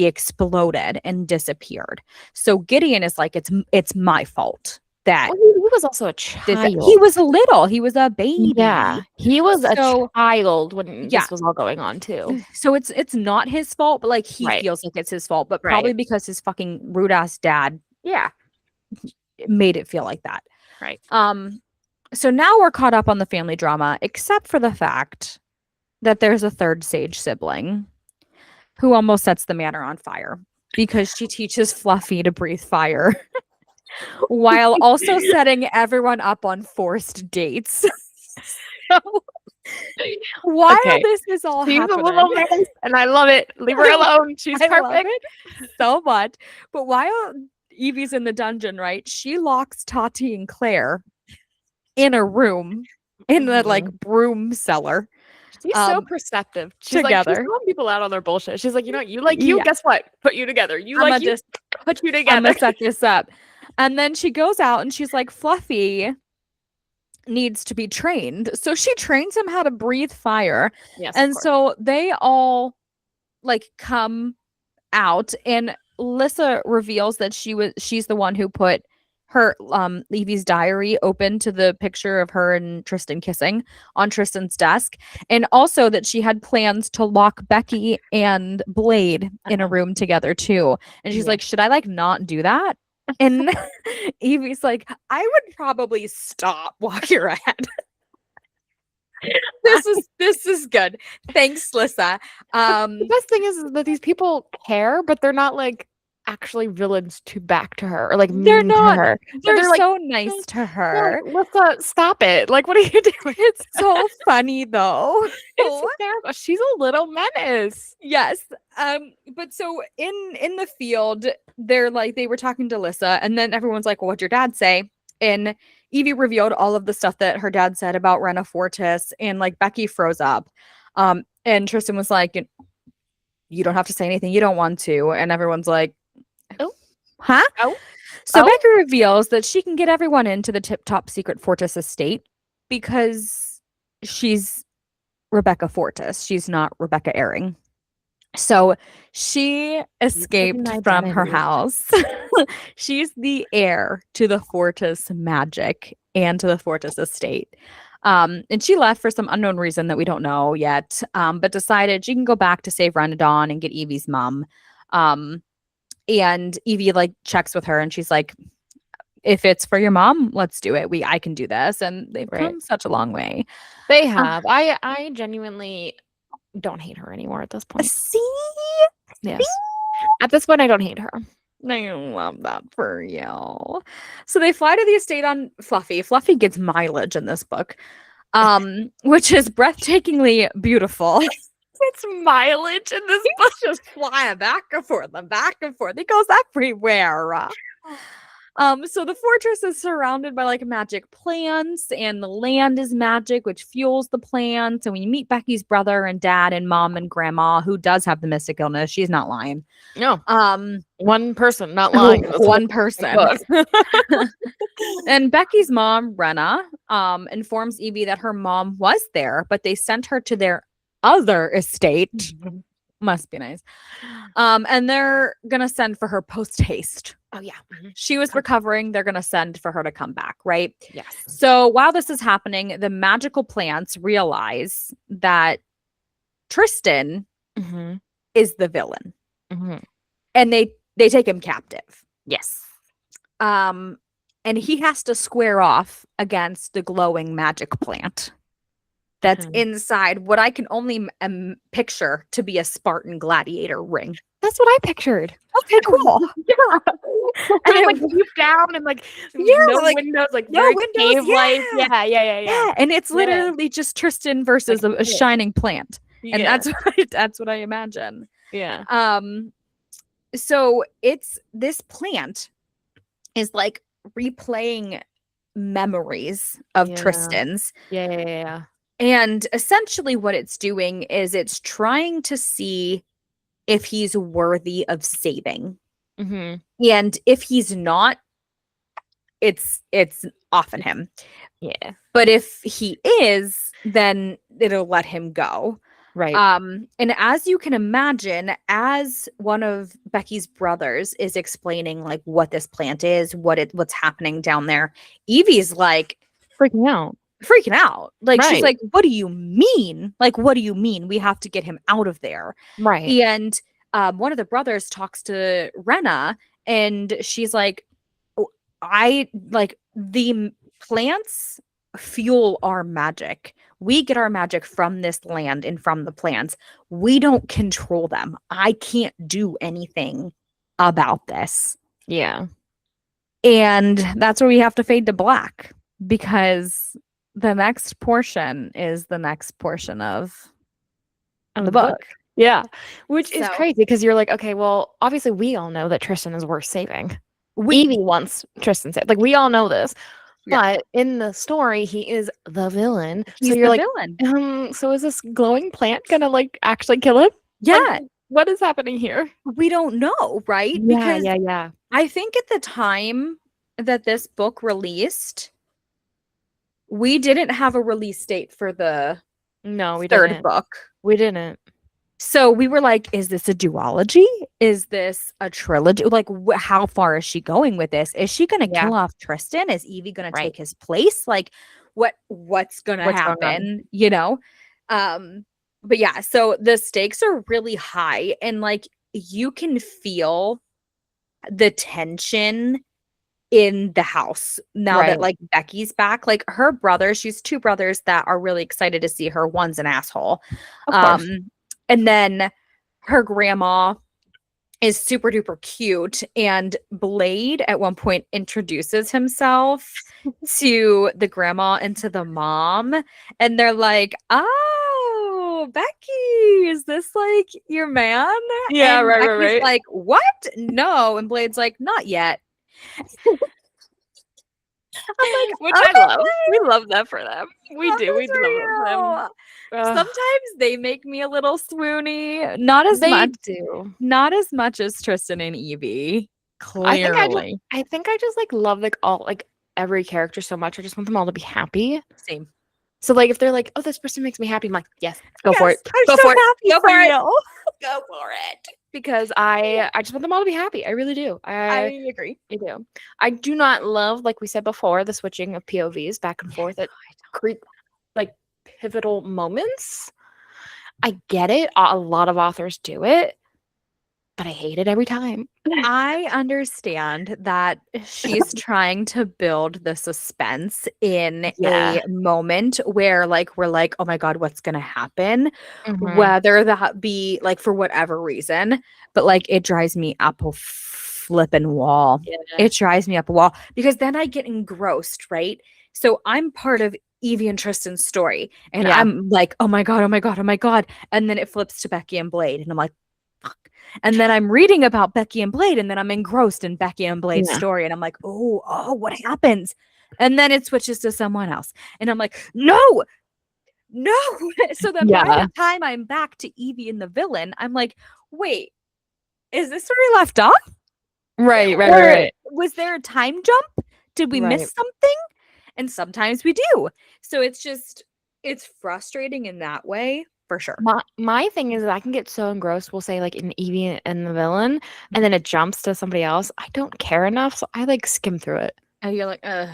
exploded and disappeared. So Gideon is like, it's my fault that Well, he was also a child. he was little. He was a baby. Yeah, he was a So- child when Yeah. this was all going on too. So it's not his fault, but like he Right. feels like it's his fault, but probably Right. because his fucking rude ass dad Yeah. made it feel like that. Right. So now we're caught up on the family drama, except for the fact that there's a third Sage sibling who almost sets the manor on fire because she teaches Fluffy to breathe fire while also setting everyone up on forced dates. So, while Okay. this is all She's a happening, little mess, and I love it. Leave her alone. She's I love perfect. it so much. But while Evie's in the dungeon, right, she locks Tati and Claire in a room in the like broom cellar. She's so um, perceptive. She's together. like, she's calling people out on their bullshit. She's like, you know, you like you. Yeah. Guess what? Put you together. You I'ma like you. just Put you I'm together. gonna set this up. And then she goes out and she's like, Fluffy needs to be trained. So she trains him how to breathe fire. Yes. And so they all like come out, and Lissa reveals that she's the one who put her Evie's diary open to the picture of her and Tristan kissing on Tristan's desk, and also that she had plans to lock Becky and Blade in a room together too. And she's Yeah. like, should I like not do that? And Evie's like, I would probably stop while you're ahead. This is good. Thanks, Lissa. The best thing is that these people care, but they're not like actually villains to back to her or like They're mean not. to her. They're like, so nice to her. Lissa, stop it. Like, what are you doing? It's so funny though. It's hysterical. She's a little menace. Yes. But so in the field, they were talking to Lissa, and then everyone's like, well, what'd your dad say? And Evie revealed all of the stuff that her dad said about Rena Fortis, and like Becky froze up. And Tristan was like, you don't have to say anything you don't want to. And everyone's like, oh, huh? Oh. So Oh. Becky reveals that she can get everyone into the top secret Fortis estate because she's Rebecca Fortis. She's not Rebecca Airing. So she escaped from her identity. house. She's the heir to the Fortis magic and to the Fortis estate. And she left for some unknown reason that we don't know yet, but decided she can go back to save Renadon and get Evie's mom. And Evie like checks with her, and she's like, if it's for your mom, let's do it. I can do this. And they've come such a long way. They have. I genuinely don't hate her anymore at this point. See? Yes. At this point, I don't hate her. I love that for you. So they fly to the estate on Fluffy. Fluffy gets mileage in this book, which is breathtakingly beautiful. It's mileage in this book. Just flying back and forth and back and forth. He goes everywhere. So the fortress is surrounded by like magic plants, and the land is magic, which fuels the plants. And when you meet Becky's brother and dad and mom and grandma, who does have the mystic illness, she's not lying. No, Um, one person not lying. in this whole one person. book. And Becky's mom, Rena, informs Evie that her mom was there, but they sent her to their other estate. Must be nice. And they're gonna send for her post haste. Oh yeah. She was recovering. They're gonna send for her to come back, right? Yes. So while this is happening, the magical plants realize that Tristan is the villain, and they take him captive. Yes. And he has to square off against the glowing magic plant that's inside what I can only picture to be a Spartan gladiator ring. That's what I pictured. Okay, cool. Yeah. And then like deep down and like no like, windows, like no very windows, cave light. yeah. Yeah. And it's literally just Tristan versus Like, a shining plant. And yeah. that's what I imagine. Yeah. So it's this plant is like replaying memories of Tristan's. Yeah. And essentially what it's doing is it's trying to see if he's worthy of saving. And if he's not, it's off on him. Yeah. But if he is, then it'll let him go. Right. And as you can imagine, as one of Becky's brothers is explaining like what this plant is, what's happening down there, Evie's like freaking out. Like she's like, what do you mean? Like, what do you mean? We have to get him out of there. Right. And one of the brothers talks to Rena, and she's like, I like the plants fuel our magic. We get our magic from this land and from the plants. We don't control them. I can't do anything about this. Yeah. And that's where we have to fade to black, because the next portion is the next portion of the book. Yeah. Which is So- crazy because you're like, okay, well, obviously we all know that Tristan is worth saving. Evie wants Tristan saved. Like, we all know this. Yeah. But in the story, he is the villain. He's so you're the like, villain. So is this glowing plant gonna like actually kill him? Yeah. Like, what is happening here? We don't know, right? Yeah. I think at the time that this book released, we didn't have a release date for the No, we third didn't. book. We didn't. So we were like, is this a duology? Is this a trilogy? Like, how far is she going with this? Is she going to kill off Tristan? Is Evie going to take his place? Like, what's going to happen? You know? But yeah, so the stakes are really high, and like you can feel the tension in the house now that like Becky's back. Like her brother, she's two brothers that are really excited to see her. One's an asshole. And then her grandma is super duper cute. And Blade at one point introduces himself to the grandma and to the mom. And they're like, oh, Becky, is this like your man? Yeah, and right. Becky's like, what? No. And Blade's like, not yet. I'm like, which I love. We love that for them. We do. We love them. Sometimes they make me a little swoony. Not as much. Do. Not as much as Tristan and Evie. Clearly. I think I just like love like all like every character so much. I just want them all to be happy. Same. So like if they're like, oh, this person makes me happy, I'm like, yes, go for it. I'm Go so for it. happy Go for for it. you. Go for it. Because I just want them all to be happy. I really do. I agree. I do. I do not love, like we said before, the switching of POVs back and forth at like pivotal moments. I get it. A lot of authors do it, but I hate it every time. I understand that she's trying to build the suspense in a moment where like we're like, oh my God, what's gonna happen? Whether that be like for whatever reason, but like it drives me up a flippin' wall. It drives me up a wall because then I get engrossed, right? So I'm part of Evie and Tristan's story, and I'm like, oh my God. And then it flips to Becky and Blade, and I'm like, fuck. And then I'm reading about Becky and Blade, and then I'm engrossed in Becky and Blade's Yeah. story, and I'm like, oh, what happens? And then it switches to someone else, and I'm like, no. So then by Yeah. the time I'm back to Evie and the villain, I'm like, wait, is this story left off? Right. Or was there a time jump? Did we Right. miss something? And sometimes we do. So it's frustrating in that way, for sure. My thing is that I can get so engrossed, we'll say like in Evie and the villain, and then it jumps to somebody else. I don't care enough, so I like skim through it. And you're like, ugh.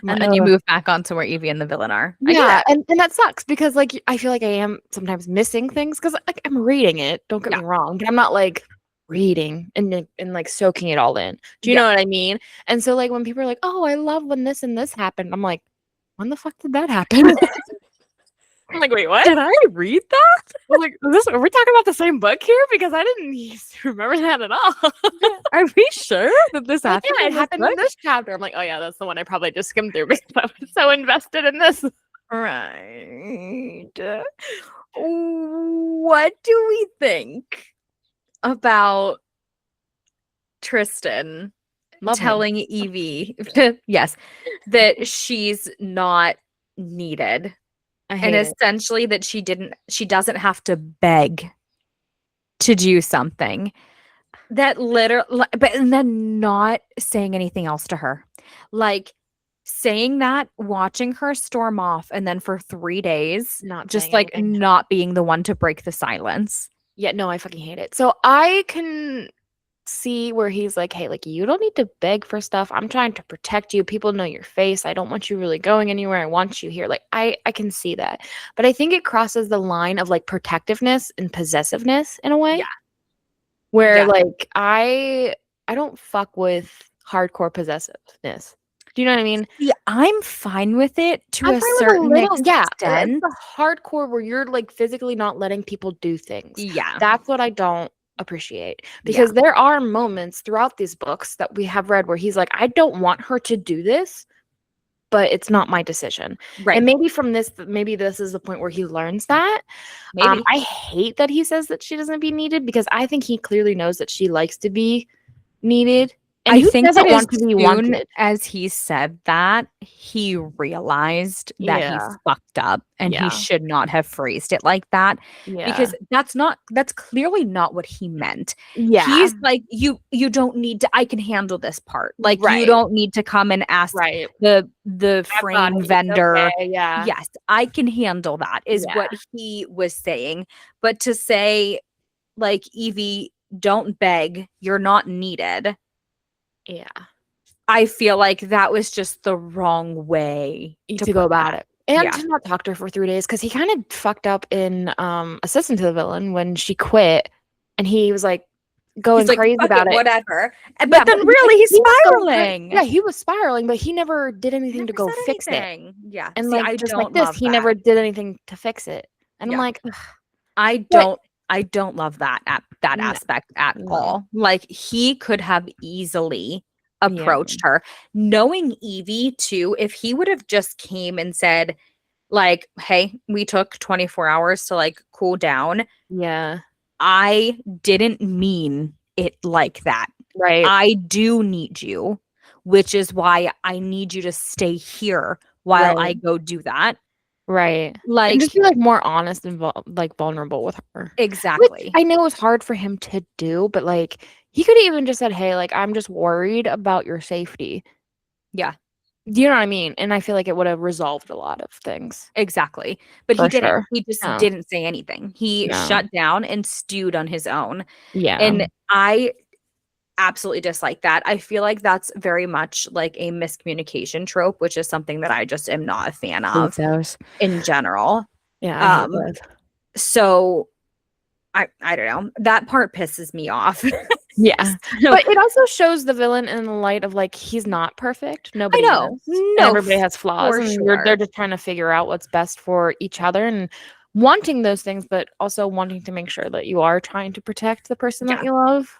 I'm And like, then you ugh. move back onto where Evie and the villain are. I do Yeah, that. and that sucks because like I feel like I am sometimes missing things because like I'm reading it. Don't get Yeah. me wrong, but I'm not like reading and like soaking it all in. Do you Yeah. know what I mean? And so like when people are like, "Oh, I love when this and this happened," I'm like, "When the fuck did that happen?" I'm like, "Wait, what?" Did I read that? I'm like, are we talking about the same book here? Because I didn't used to remember that at all. Are we sure that this Like, happened? yeah, in it this happened in book? this chapter. I'm like, oh yeah, that's the one I probably just skimmed through because I was so invested in this. Right. What do we think about Tristan Love him. telling Evie, yes, that she's not needed, I and hate it. essentially that she doesn't have to beg to do something. That literally, but and then not saying anything else to her, like saying that, watching her storm off, and then for 3 days, Not just saying like anything. not being the one to break the silence. Yeah, no, I fucking hate it. So I can see where he's like, hey, like you don't need to beg for stuff. I'm trying to protect you. People know your face. I don't want you really going anywhere. I want you here. Like I can see that. But I think it crosses the line of like protectiveness and possessiveness in a way. Yeah. Where Yeah. like I don't fuck with hardcore possessiveness. Do you know what I mean? Yeah, I'm fine with it to I'm a fine with a certain little, yeah. extent. It's the hardcore where you're like physically not letting people do things. Yeah. That's what I don't appreciate because there are moments throughout these books that we have read where he's like, I don't want her to do this, but it's not my decision. Right. And maybe this is the point where he learns that. Maybe. I hate that he says that she doesn't be needed because I think he clearly knows that she likes to be needed. And I who think doesn't that want to be soon wanted? as he said that, he realized that he Yeah. fucked up and Yeah. he should not have phrased it like that because that's clearly not what he meant. Yeah. He's like, you don't need to, I can handle this part. Like you Right. don't need to come and ask Right. the I've got frame it. It's vendor. okay, yeah. Yes, I can handle that, is what he was saying. But to say, like, Evie, don't beg, you're not needed. Yeah. I feel like that was just the wrong way To go about it. And Yeah. to not talk to her for 3 days because he kind of fucked up in Assistant to the Villain when she quit and he was like going He's like, crazy "Fuck about it, it. whatever." But Yeah, then but really he's he was going spiraling. Yeah, he was spiraling, but he never did anything to Never go said fix it. anything. Yeah. And See, like I just don't like this, love he that. never did anything to fix it. And I'm Yeah. like, ugh. I But- don't love that No. aspect at No. all. Like he could have easily approached her. Knowing Evie too, if he would have just came and said, like, hey, we took 24 hours to like cool down. Yeah. I didn't mean it like that. Right. I do need you, which is why I need you to stay here while I Right. go do that. Right. Like, And just be like more honest and like vulnerable with her. exactly. Which I know is hard for him to do, but like he could even just said, hey, like I'm just worried about your safety. Yeah. Do you know what I mean? And I feel like it would have resolved a lot of things. Exactly. But For he didn't. sure. He just No. didn't say anything. He No. shut down and stewed on his own. Yeah. And I absolutely dislike that. I feel like that's very much like a miscommunication trope, which is something that I just am not a fan of those. in general. Yeah. I hate those. So I don't know. That part pisses me off. Yeah. So- But it also shows the villain in the light of like he's not perfect. Nobody know. is. And No, everybody has flaws. for And sure. they're just trying to figure out what's best for each other and wanting those things, but also wanting to make sure that you are trying to protect the person that Yeah. you love.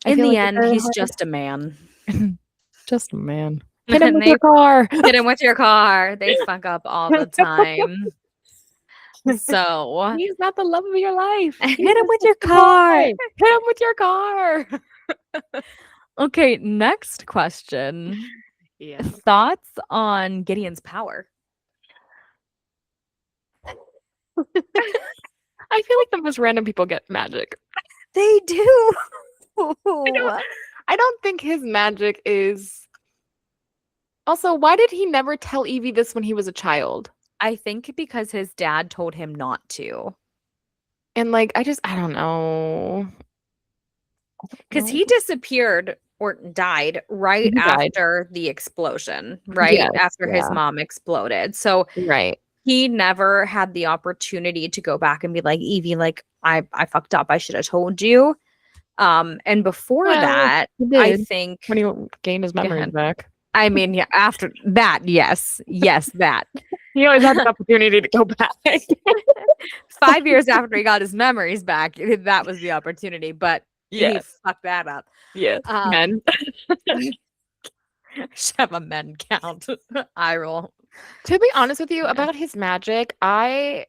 I In feel the like it's end, very he's hard. just a man. Just a man. Hit him And with they your car. hit him with your car. They fuck up all the time. So He's not the love of your life. hit He's him a with your sister car. boy. Hit him with your car. Okay, next question. Yeah. Thoughts on Gideon's power? I feel like the most random people get magic. They do. I don't think his magic is. Also, why did he never tell Evie this when he was a child? I think because his dad told him not to. And like, I don't know. Because he disappeared or died right He died. after the explosion, right? Yes, After his yeah. mom exploded. So Right. he never had the opportunity to go back and be like, Evie, like, I fucked up. I should have told you. And before Well, that, he I did think when he gained his memories ahead. back. I mean, yeah, after that, yes, that. He always had the opportunity to go back. 5 years after he got his memories back, that was the opportunity, but he Yes. fucked that up. Yes. Men. Should have a men count. I roll. To be honest with you, Yeah. about his magic, I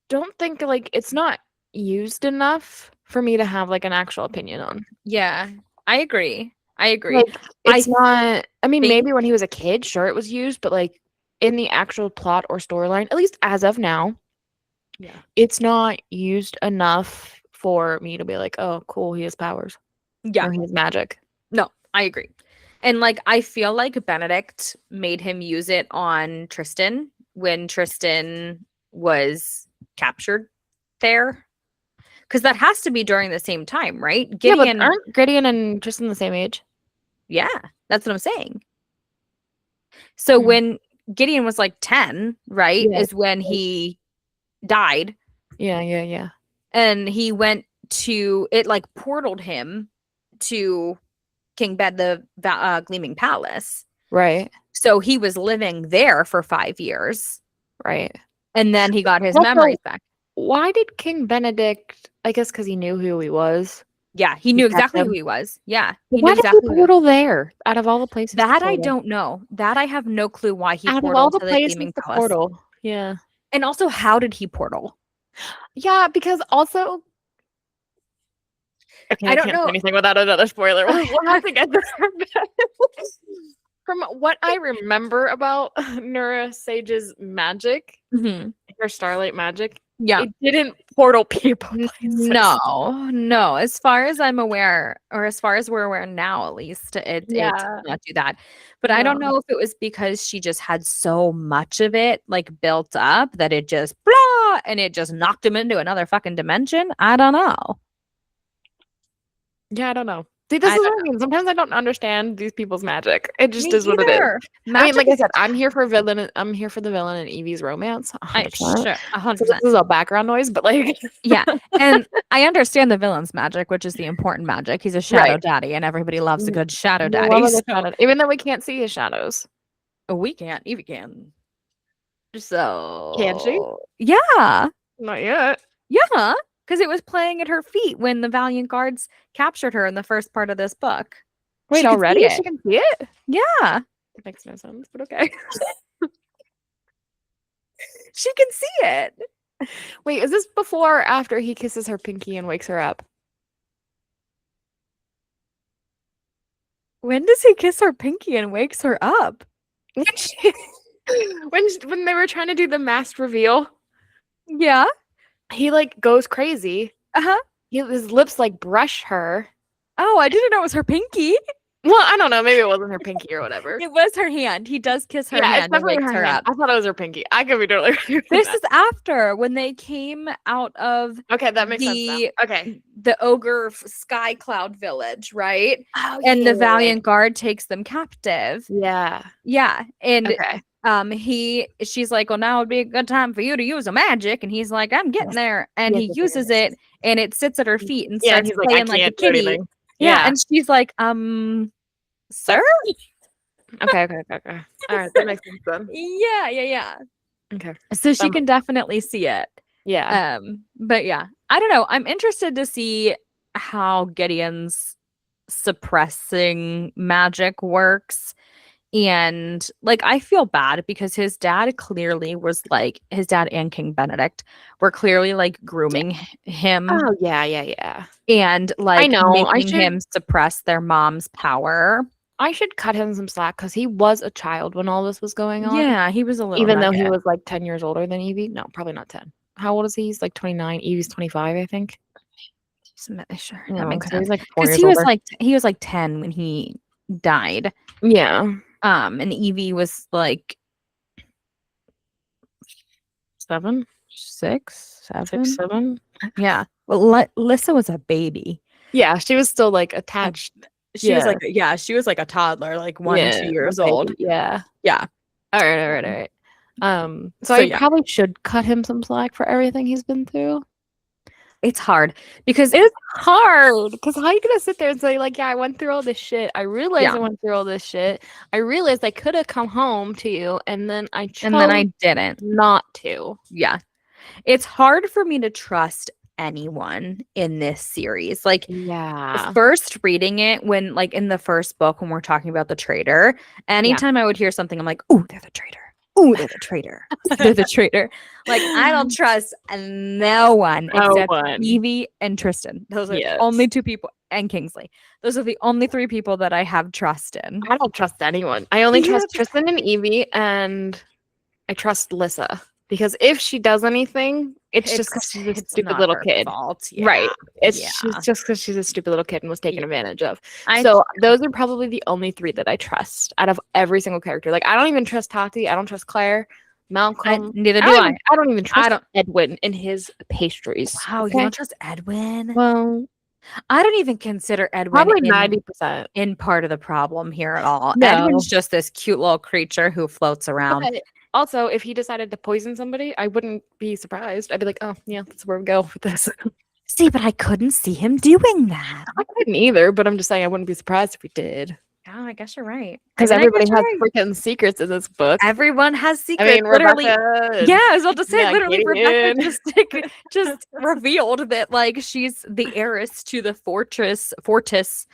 don't think like it's not used enough for me to have like an actual opinion on. Yeah, I agree. Like, it's not. I mean, think- maybe when he was a kid, sure, it was used, but like in the actual plot or storyline, at least as of now, Yeah. it's not used enough for me to be like, oh, cool, he has powers. Yeah. Or he has magic. No, I agree. And like I feel like Benedict made him use it on Tristan when Tristan was captured there. Because that has to be during the same time, right? Gideon, Yeah, but aren't Gideon and Tristan the same age? yeah, that's what I'm saying. So Hmm. when Gideon was like 10, right, Yeah. is when he died. Yeah. And he went to it, like portaled him to King Bed, the Gleaming Palace. Right. So he was living there for 5 years. Right. And then he got his Also, memories back. Why did King Benedict? I guess because he knew who he was. Yeah, he knew kept exactly him. who he was. Yeah, But he why knew did exactly he who he was. portal there? Out of all the places, to That I portal? don't know. That I have no clue why he Out of all portaled the to the places Gleaming to Palace. portal. Yeah. And also, how did he portal? Yeah, because also. Okay, I don't can't know. say anything without another spoiler. We'll have to get there. From what I remember about Nura Sage's magic, Mhm. her Starlight magic, Yeah. it didn't portal people places. No. As far as I'm aware, or as far as we're aware now, at least, it did not do that. But I don't No. know if it was because she just had so much of it, like, built up that it just blah, and it just knocked him into another fucking dimension. I don't know. Yeah, I don't know. See, this I is don't what I mean. Sometimes I don't understand these people's magic. It just Me is what it is. either. I mean, like Magic I said, I'm here for villain. I'm here for the villain and Evie's romance. 100%. sure, So 100%. this is all background noise, but like, Yeah, and I understand the villain's magic, which is the important magic. He's a shadow Right. daddy, and everybody loves a good shadow we daddy. love a good So shadow- even though we can't see his shadows. we can't, Evie can. So Can she? Yeah, Not yet. yeah, because it was playing at her feet when the Valiant Guards captured her in the first part of this book. Wait, She could see already? it. She can see it? Yeah, It makes no sense, but okay. she can see it. Wait, is this before or after he kisses her pinky and wakes her up? When does he kiss her pinky and wakes her up? When she, when they were trying to do the masked reveal, Yeah. he like goes crazy. Uh-huh. His lips like brush her. Oh, I didn't know it was her pinky. Well, I don't know. Maybe it wasn't her pinky or whatever. It was her hand. He does kiss her Yeah, it's hand and definitely wakes her her hand. up. I thought it was her pinky. I could be totally wrong. This is after when they came out of Okay, that makes sense the now. Okay. the ogre sky cloud village, right? Oh, And the Valiant Guard takes them captive. Yeah. Yeah. And Okay. she's like, well, now would be a good time for you to use a magic. And he's like, I'm getting there. And Yes, he yes, uses yes. it and it sits at her feet and Yeah, and starts he's like, I playing like a can't do kitty. anything. Yeah. Yeah. And she's like, sir? Okay. All right, that makes sense then. Yeah. Okay. So she can definitely see it. Yeah. But yeah, I don't know. I'm interested to see how Gideon's suppressing magic works And like I feel bad because his dad clearly was like his dad and King Benedict were clearly like grooming him Oh yeah. and like know. making him suppress their mom's power. I should cut him some slack because he was a child when all this was going on. Yeah, he was a little Even though he nugget. was like 10 years older than Evie. No, probably not 10. How old is he? He's like 29. Evie's 25, I think. Sure, No, that makes 'cause sense. he's like 4 Because years he was older. he was like 10 when he died. Yeah. And Evie was like 7, 6, 7. 6, 7. Yeah. Well, Lissa was a baby. Yeah, she was still like attached. She was like she was like a toddler, like 1-2 years old. Yeah. Yeah. All right. So So I probably should cut him some slack for everything he's been through. It's hard because It's hard because how are you gonna sit there and say like, yeah, I went through all this shit. I realized I went through all this shit. I realized I could have come home to you, and then I chose and then I didn't. not to. Yeah. It's hard for me to trust anyone in this series. Like Yeah. first reading it when like in the first book when we're talking about the traitor, anytime I would hear something, I'm like, oh, they're the traitor. Oh, they're the traitor. They're the traitor. Like I don't trust no one except Evie and Tristan. Those are the only 2 people, and Kingsley. Those are the only 3 people that I have trust in. I don't trust anyone. I only trust Tristan and Evie, and I trust Lissa. Because if she does anything, it's just because she's a stupid little kid. Fault. Yeah. Right. It's just because she's a stupid little kid and was taken advantage of. So those are probably the only 3 that I trust out of every single character. Like I don't even trust Tati. I don't trust Claire, Malcolm. Neither do I. I don't even trust Edwin and his pastries. Wow, you don't trust Edwin? Well, I don't even consider Edwin probably 90% in part of the problem here at all. No. Edwin's just this cute little creature who floats around. But also, if he decided to poison somebody, I wouldn't be surprised. I'd be like, oh, yeah, that's where we go with this. See, but I couldn't see him doing that. I couldn't either, but I'm just saying I wouldn't be surprised if he did. Oh, I guess you're right. Because everybody has freaking secrets in this book. Everyone has secrets. I mean, literally. Rebecca Yeah, I was about to say, literally, Gideon. Rebecca just revealed that like she's the heiress to the fortis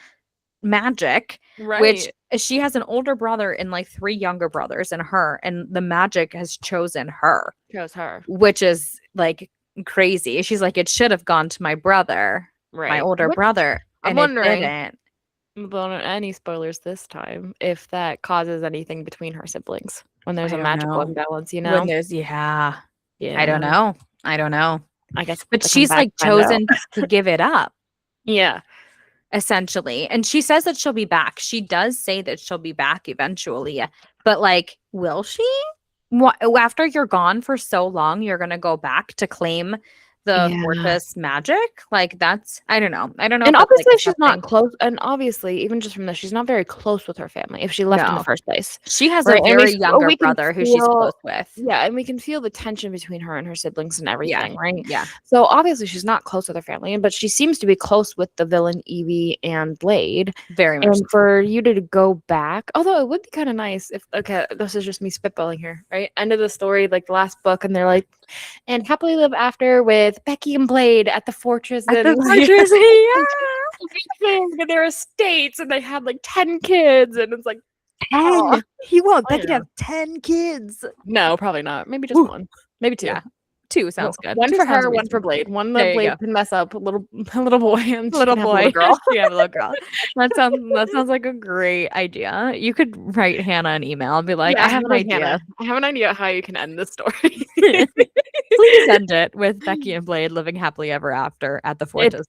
magic, which she has an older brother and like 3 younger brothers and her, and the magic has chosen her. Which is like crazy. She's like, it should have gone to my brother, my older brother. I'm and wondering. It didn't. Well, any spoilers this time, if that causes anything between her siblings when there's a magical imbalance, you know? When there's I don't know. I guess, but she's like chosen to give it up. Yeah. Essentially. And she says that she'll be back. She does say that she'll be back eventually. But like, will she? After you're gone for so long, you're going to go back to claim the fortress magic? Like that's I don't know. And obviously like she's not close. And obviously, even just from this, she's not very close with her family if she left in the first place. She has a very younger brother who she's close with. Yeah, and we can feel the tension between her and her siblings and everything, right? Yeah. So obviously she's not close with her family, but she seems to be close with the villain Evie and Blade. Very much. And for you to go back, although it would be kind of nice if this is just me spitballing here, right? End of the story, like the last book, and they're like, and happily live after with Becky and Blade at the fortress. At the fortress, yeah. Their estates, and they had like 10 kids, and it's like 10. He won't. Becky have 10 kids. No, probably not. Maybe just 1. Maybe 2. Yeah. 2 sounds good. 1 for her, 1 for Blade. One that Blade can mess up. A little boy and little boy. Little girl. Yeah, little girl. That sounds like a great idea. You could write Hannah an email and be like, I have an idea. Hannah, I have an idea how you can end this story. Please end it with Becky and Blade living happily ever after at the fortress.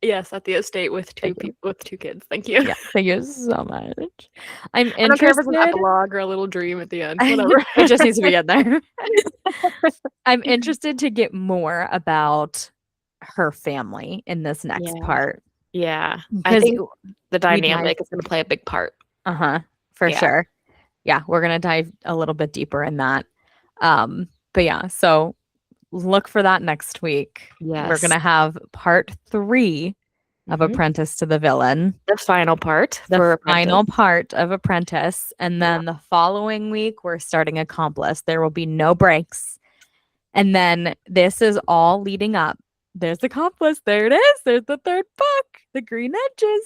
Yes, at the estate with 2 people with 2 kids. Thank you. Yeah, thank you so much. I'm interested. I don't care if it's an epilogue or a little dream at the end. Whatever. It just needs to be in there. I'm interested to get more about her family in this next part. Yeah, I think the dynamic is going to play a big part. For sure. Yeah, we're gonna dive a little bit deeper in that. But yeah, so look for that next week. Yes. We're going to have part 3 of Apprentice to the Villain. The final part. The final part of Apprentice. And then the following week, we're starting Accomplice. There will be no breaks. And then this is all leading up. There's Accomplice. There it is. There's the 3rd book, The Green Edges.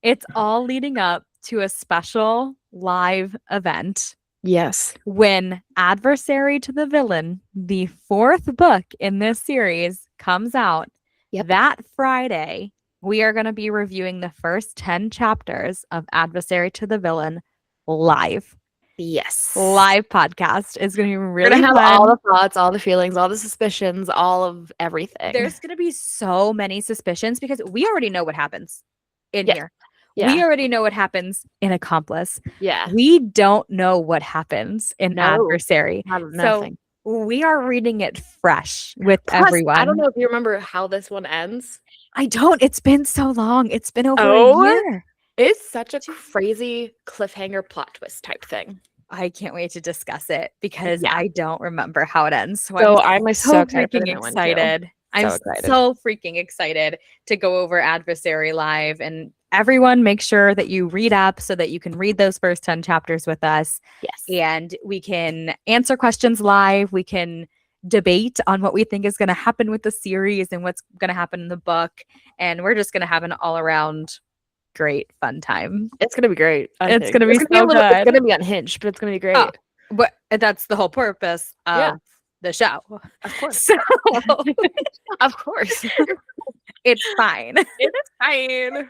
It's all leading up to a special live event Yes. when Adversary to the Villain, the 4th book in this series, comes out. Yep. That Friday, we are going to be reviewing the first 10 chapters of Adversary to the Villain live. Yes. Live podcast is going to be We're really going to have fun. all the thoughts, all the feelings, all the suspicions, all of everything. There's going to be so many suspicions because we already know what happens in Yes. here. Yeah. We already know what happens in Accomplice. Yeah. We don't know what happens in No, Adversary. nothing. So we are reading it fresh with Plus, everyone. I don't know if you remember how this one ends. I don't. It's been so long. It's been over Oh, a year. It's such a crazy cliffhanger plot twist type thing. I can't wait to discuss it because Yeah. I don't remember how it ends. So I'm so excited for the freaking new one, too. excited. I'm excited. so freaking excited to go over Adversary live. And everyone, make sure that you read up so that you can read those first 10 chapters with us. Yes. And we can answer questions live. We can debate on what we think is going to happen with the series and what's going to happen in the book. And we're just going to have an all around great fun time. It's going to be great. It's going to be so good. It's going to be unhinged, but it's going to be great. Oh, but that's the whole purpose of the show. Of course. So of course. it's fine. It's fine.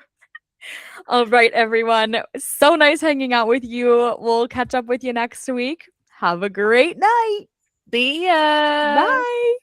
All right, everyone. So nice hanging out with you. We'll catch up with you next week. Have a great night. See ya. Bye.